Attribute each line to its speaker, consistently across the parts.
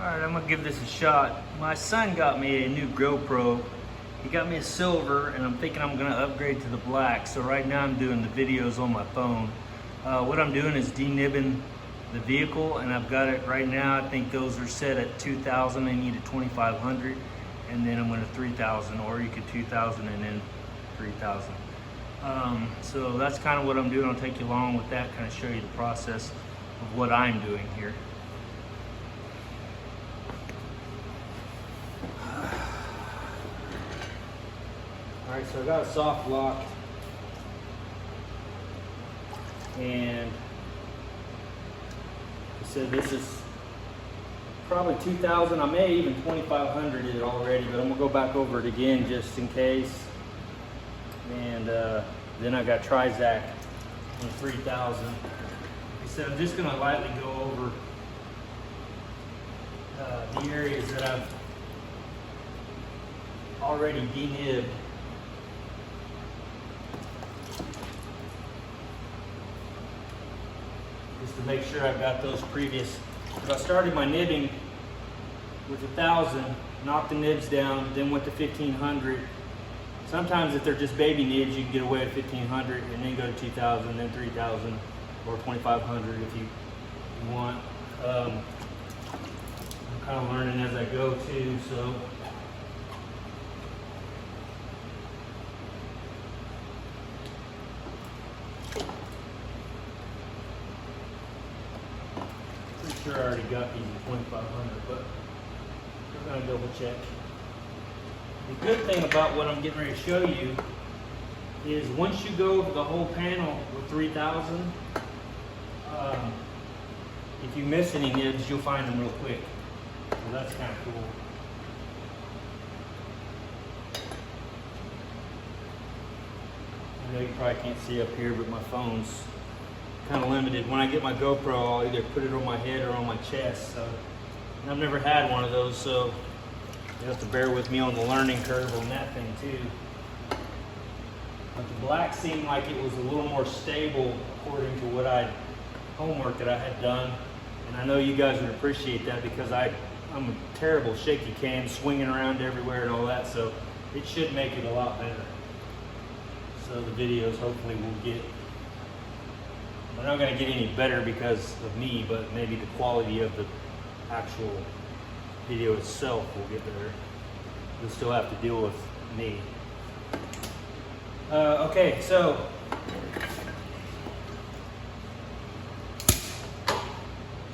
Speaker 1: Alright, I'm gonna give this a shot. My son got me a new GoPro. He got me a silver, and I'm thinking I'm gonna upgrade to the black. So right now I'm doing the videos on my phone. What I'm doing is denibbing the vehicle, and I've got it right now. I think those are set at 2,000. I need a 2,500, and then I'm gonna 3,000, or you could 2,000 and then 3,000. So that's kind of what I'm doing. I'll take you along with that, kind of show you the process of what I'm doing here. All right, so I got a soft lock, and I said this is probably 2,000. I may even 2,500 it already, but I'm gonna go back over it again just in case. And then I got Trizac on 3,000. Like I said, I'm just gonna lightly go over the areas that I've already denibbed. Just to make sure I've got those previous. Because I started my nibbing with 1,000, knocked the nibs down, then went to 1,500. Sometimes if they're just baby nibs, you can get away at 1,500 and then go to 2,000, then 3,000 or 2,500 if you want. I'm kind of learning as I go too, so. Pretty sure I already got these at 2,500, but we're gonna double check. The good thing about what I'm getting ready to show you is once you go over the whole panel with 3,000, if you miss any nibs, you'll find them real quick. So that's kind of cool. I know you probably can't see up here, but my phone's kind of limited. When I get my GoPro, I'll either put it on my head or on my chest. So, and I've never had one of those, so you have to bear with me on the learning curve on that thing too. But the black seemed like it was a little more stable according to what homework that I had done. And I know you guys would appreciate that because I'm a terrible shaky cam, swinging around everywhere and all that, so it should make it a lot better. So the videos hopefully will get, they're not gonna get any better because of me, but maybe the quality of the actual video itself will get better. You'll still have to deal with me. Okay, so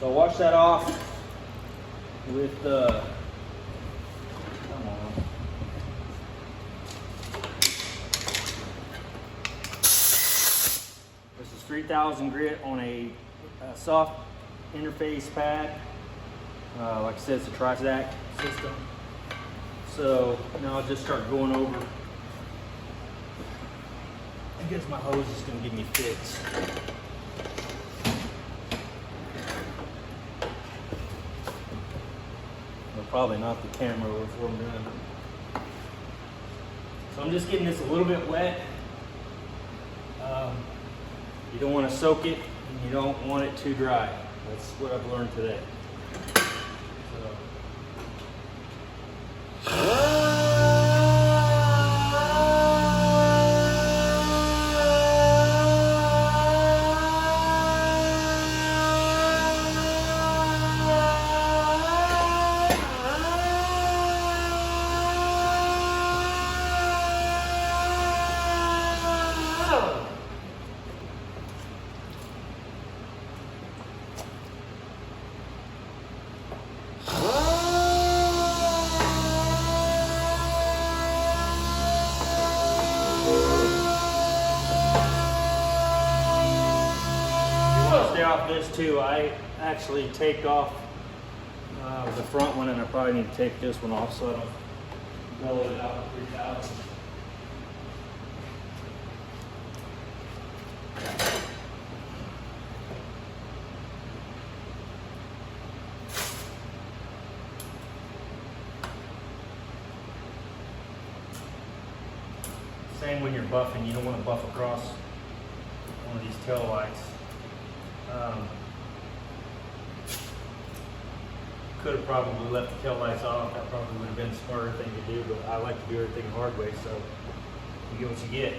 Speaker 1: I'll wash that off with come on. This is 3,000 grit on a soft interface pad. Like I said, it's a Trizac system. So now I'll just start going over. I guess my hose is going to give me fits. Well, probably not the camera before I'm done. So I'm just getting this a little bit wet. You don't want to soak it, and you don't want it too dry. That's what I've learned today. Off this too, I actually take off the front one, and I probably need to take this one off so I don't bellow it out with 3,000. Same when you're buffing, you don't want to buff across one of these tail lights. Could have probably left the tail lights off. That probably would have been a smarter thing to do, but I like to do everything the hard way, so you get what you get.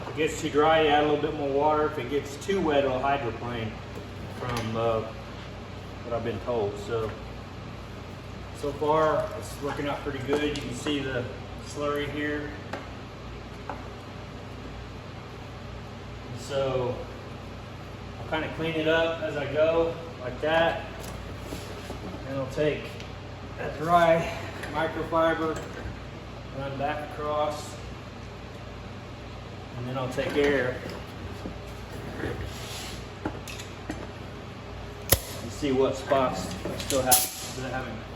Speaker 1: If it gets too dry, you add a little bit more water. If it gets too wet, it'll hydroplane from what I've been told. So far, it's working out pretty good. You can see the slurry here. And so I'll kind of clean it up as I go, like that. And I'll take that dry microfiber, run back across. And then I'll take air and see what spots I still have that I haven't missed.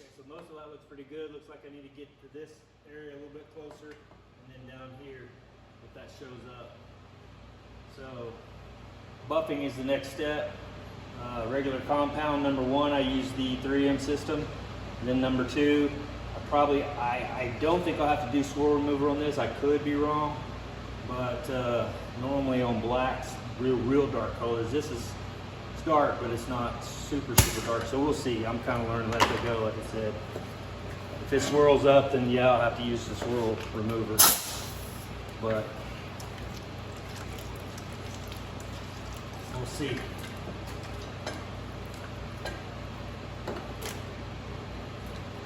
Speaker 1: Okay, so most of that looks pretty good. Looks like I need to get to this area a little bit closer. And then down here, if that shows up. So buffing is the next step. Regular compound, number one, I use the 3M system. And then number two, I don't think I'll have to do swirl remover on this. I could be wrong, but normally on blacks, real dark colors, it's dark, but it's not super dark. So we'll see. I'm kind of learning to let it go, like I said. If it swirls up, then yeah, I'll have to use the swirl remover. But we'll see.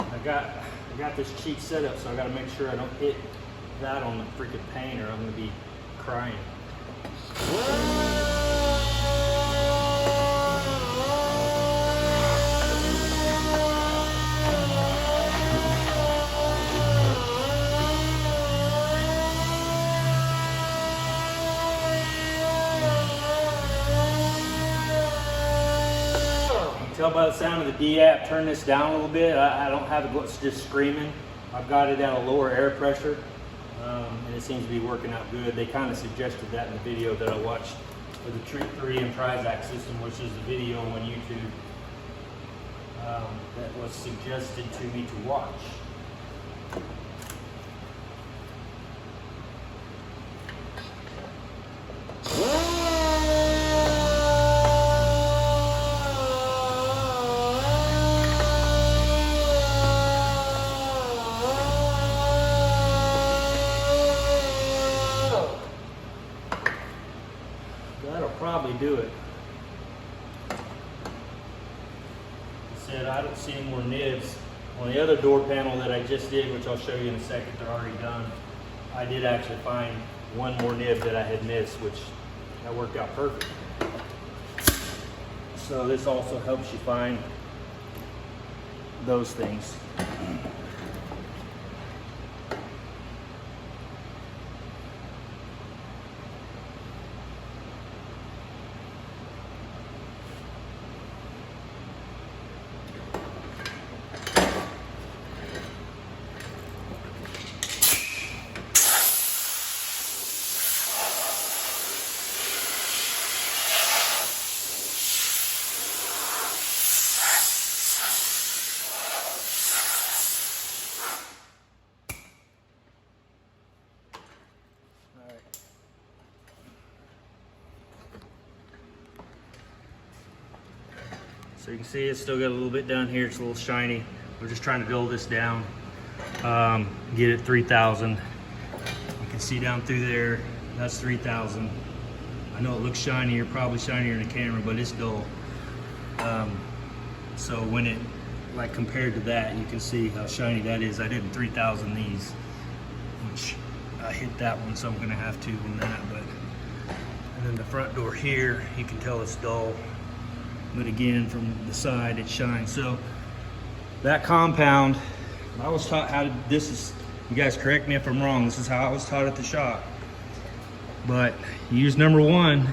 Speaker 1: I got this cheap setup, so I got to make sure I don't hit that on the freaking paint, or I'm going to be crying. Tell by the sound of the D-app, turn this down a little bit. I don't have it just screaming. I've got it at a lower air pressure, and it seems to be working out good. They kind of suggested that in the video that I watched with the 3M Trizac system, which is the video on YouTube that was suggested to me to watch. That'll probably do it. I don't see any more nibs. On the other door panel that I just did, which I'll show you in a second, they're already done. I did actually find one more nib that I had missed, which that worked out perfect. So this also helps you find those things. So you can see it's still got a little bit down here. It's a little shiny. We're just trying to dull this down. Get it 3,000. You can see down through there, that's 3,000. I know it looks shinier, probably shinier in the camera, but it's dull. So when it, like compared to that, you can see how shiny that is. I did 3,000 these, which I hit that one, so I'm gonna have to in that. But and then the front door here, you can tell it's dull, but again from the side it shines. So that compound, I was taught how to, this is, you guys correct me if I'm wrong, this is how I was taught at the shop. But you use number 1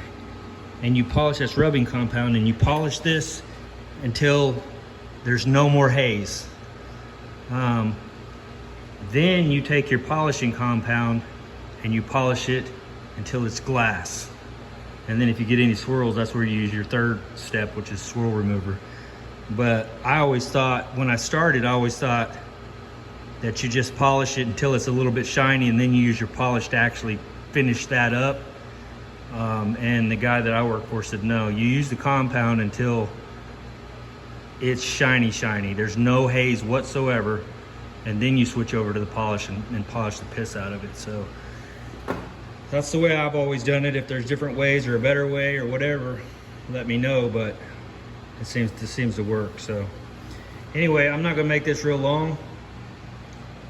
Speaker 1: and you polish this rubbing compound, and you polish this until there's no more haze. Then you take your polishing compound and you polish it until it's glass. And then if you get any swirls, that's where you use your third step, which is swirl remover. But I always thought, when I started, I always thought that you just polish it until it's a little bit shiny, and then you use your polish to actually finish that up. And the guy that I work for said, no, you use the compound until it's shiny. There's no haze whatsoever. And then you switch over to the polish and polish the piss out of it. So that's the way I've always done it. If there's different ways or a better way or whatever, let me know, but it seems to work. So anyway, I'm not gonna make this real long.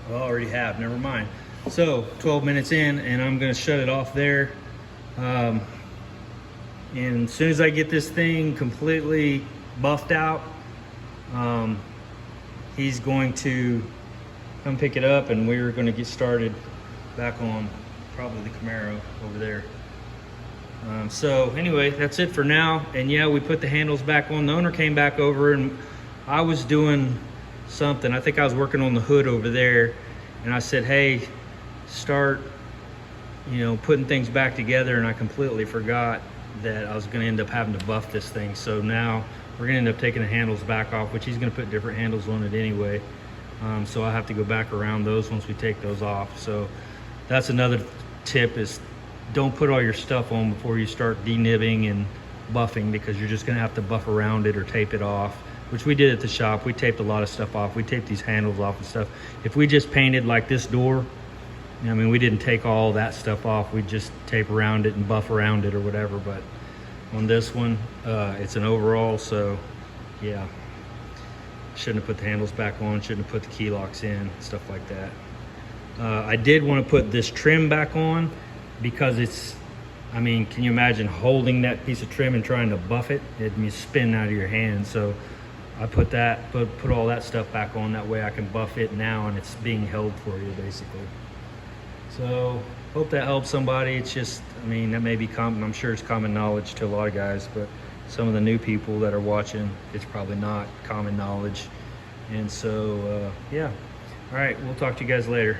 Speaker 1: Well, I already have, never mind. So 12 minutes in, and I'm gonna shut it off there. And as soon as I get this thing completely buffed out, he's going to come pick it up, and we're going to get started back on probably the Camaro over there. So anyway, that's it for now. And yeah, we put the handles back on. The owner came back over, and I was doing something. I think I was working on the hood over there, and I said, hey, start, you know, putting things back together, and I completely forgot that I was going to end up having to buff this thing. So now we're going to end up taking the handles back off, which he's going to put different handles on it anyway. So I'll have to go back around those once we take those off. So that's another tip, is don't put all your stuff on before you start denibbing and buffing, because you're just going to have to buff around it or tape it off, which we did at the shop. We taped a lot of stuff off. We taped these handles off and stuff. If we just painted like this door, I mean, we didn't take all that stuff off. We just tape around it and buff around it or whatever. But on this one, it's an overall, so yeah. Shouldn't have put the handles back on, shouldn't have put the key locks in, stuff like that. I did want to put this trim back on, because it's, I mean, can you imagine holding that piece of trim and trying to buff it? It'd be spinning out of your hand. So I put all that stuff back on, that way I can buff it now and it's being held for you basically. So hope that helps somebody. It's just, I mean, that may be common, I'm sure it's common knowledge to a lot of guys, but some of the new people that are watching, it's probably not common knowledge. And so, yeah. All right, we'll talk to you guys later.